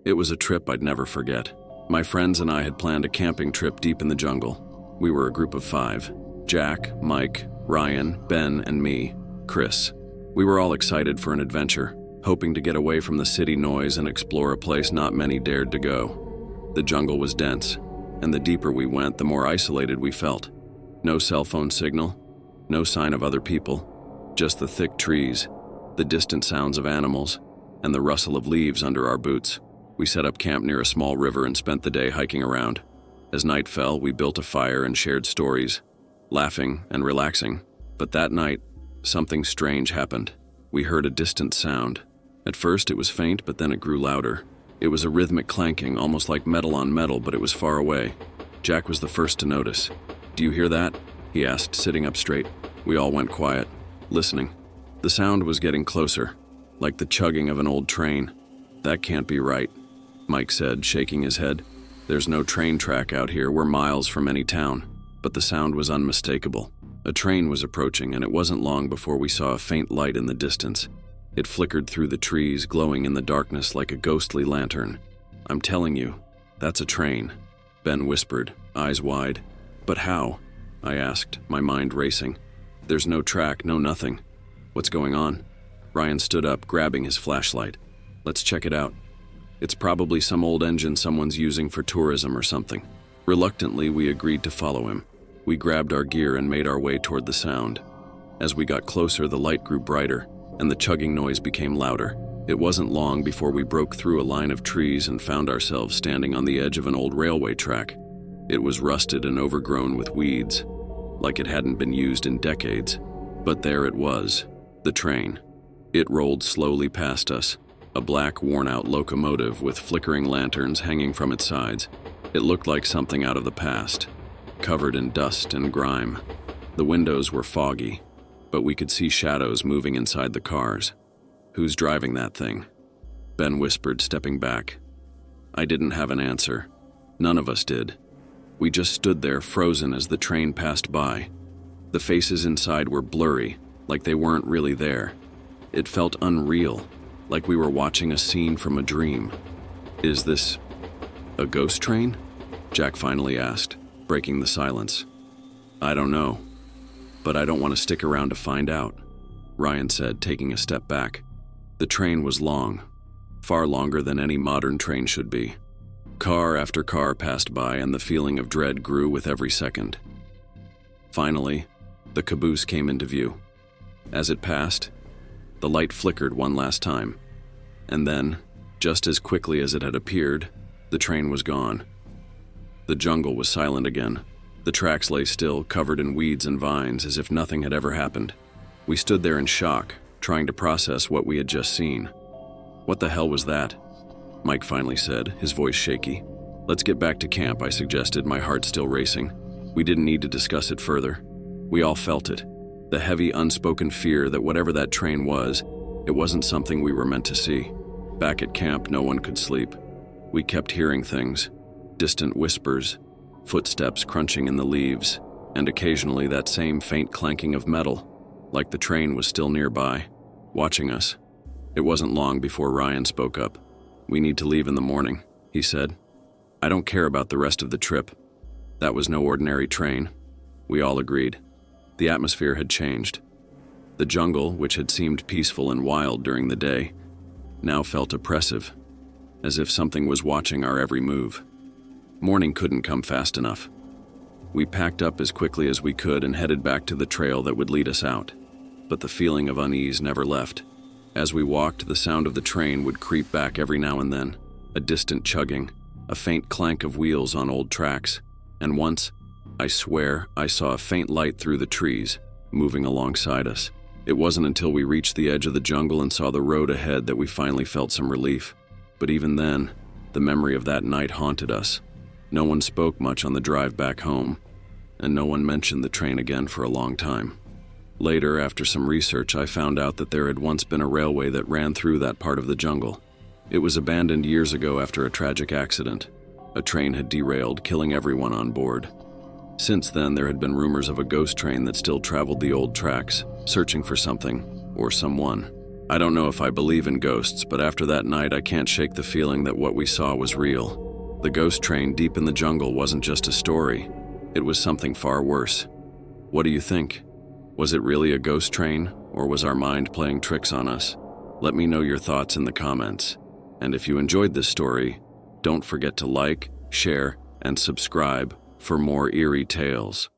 It was a trip I'd never forget. My friends and I had planned a camping trip deep in the jungle. We were a group of 5. Jack, Mike, Ryan, Ben, and me, Chris. We were all excited for an adventure, hoping to get away from the city noise and explore a place not many dared to go. The jungle was dense, and the deeper we went, the more isolated we felt. No cell phone signal, no sign of other people, just the thick trees, the distant sounds of animals, and the rustle of leaves under our boots. We set up camp near a small river and spent the day hiking around. As night fell, we built a fire and shared stories, laughing and relaxing. But that night, something strange happened. We heard a distant sound. At first it was faint, but then it grew louder. It was a rhythmic clanking, almost like metal on metal, but it was far away. Jack was the first to notice. "Do you hear that?" he asked, sitting up straight. We all went quiet, listening. The sound was getting closer, like the chugging of an old train. "That can't be right," Mike said, shaking his head. "There's no train track out here. We're miles from any town." But the sound was unmistakable. A train was approaching, and it wasn't long before we saw a faint light in the distance. It flickered through the trees, glowing in the darkness like a ghostly lantern. "I'm telling you, that's a train," Ben whispered, eyes wide. "But how?" I asked, my mind racing. "There's no track, no nothing. What's going on?" Ryan stood up, grabbing his flashlight. "Let's check it out. It's probably some old engine someone's using for tourism or something." Reluctantly, we agreed to follow him. We grabbed our gear and made our way toward the sound. As we got closer, the light grew brighter, and the chugging noise became louder. It wasn't long before we broke through a line of trees and found ourselves standing on the edge of an old railway track. It was rusted and overgrown with weeds, like it hadn't been used in decades. But there it was, the train. It rolled slowly past us, a black, worn-out locomotive with flickering lanterns hanging from its sides. It looked like something out of the past, covered in dust and grime. The windows were foggy, but we could see shadows moving inside the cars. "Who's driving that thing?" Ben whispered, stepping back. I didn't have an answer. None of us did. We just stood there, frozen as the train passed by. The faces inside were blurry, like they weren't really there. It felt unreal, like we were watching a scene from a dream. "Is this a ghost train?" Jack finally asked, breaking the silence. "I don't know, but I don't want to stick around to find out," Ryan said, taking a step back. The train was long, far longer than any modern train should be. Car after car passed by, and the feeling of dread grew with every second. Finally, the caboose came into view. As it passed, the light flickered one last time, and then, just as quickly as it had appeared, the train was gone. The jungle was silent again. The tracks lay still, covered in weeds and vines, as if nothing had ever happened. We stood there in shock, trying to process what we had just seen. "What the hell was that?" Mike finally said, his voice shaky. "Let's get back to camp," I suggested, my heart still racing. We didn't need to discuss it further. We all felt it. The heavy, unspoken fear that whatever that train was, it wasn't something we were meant to see. Back at camp, no one could sleep. We kept hearing things, distant whispers, footsteps crunching in the leaves, and occasionally that same faint clanking of metal, like the train was still nearby, watching us. It wasn't long before Ryan spoke up. "We need to leave in the morning," he said. "I don't care about the rest of the trip. That was no ordinary train." We all agreed. The atmosphere had changed. The jungle, which had seemed peaceful and wild during the day, now felt oppressive, as if something was watching our every move. Morning couldn't come fast enough. We packed up as quickly as we could and headed back to the trail that would lead us out. But the feeling of unease never left. As we walked, the sound of the train would creep back every now and then, a distant chugging, a faint clank of wheels on old tracks, and once, I swear, I saw a faint light through the trees, moving alongside us. It wasn't until we reached the edge of the jungle and saw the road ahead that we finally felt some relief. But even then, the memory of that night haunted us. No one spoke much on the drive back home, and no one mentioned the train again for a long time. Later, after some research, I found out that there had once been a railway that ran through that part of the jungle. It was abandoned years ago after a tragic accident. A train had derailed, killing everyone on board. Since then, there had been rumors of a ghost train that still traveled the old tracks, searching for something or someone. I don't know if I believe in ghosts, but after that night I can't shake the feeling that what we saw was real. The ghost train deep in the jungle wasn't just a story. It was something far worse. What do you think? Was it really a ghost train, or was our mind playing tricks on us? Let me know your thoughts in the comments. And if you enjoyed this story, don't forget to like, share, and subscribe for more eerie tales.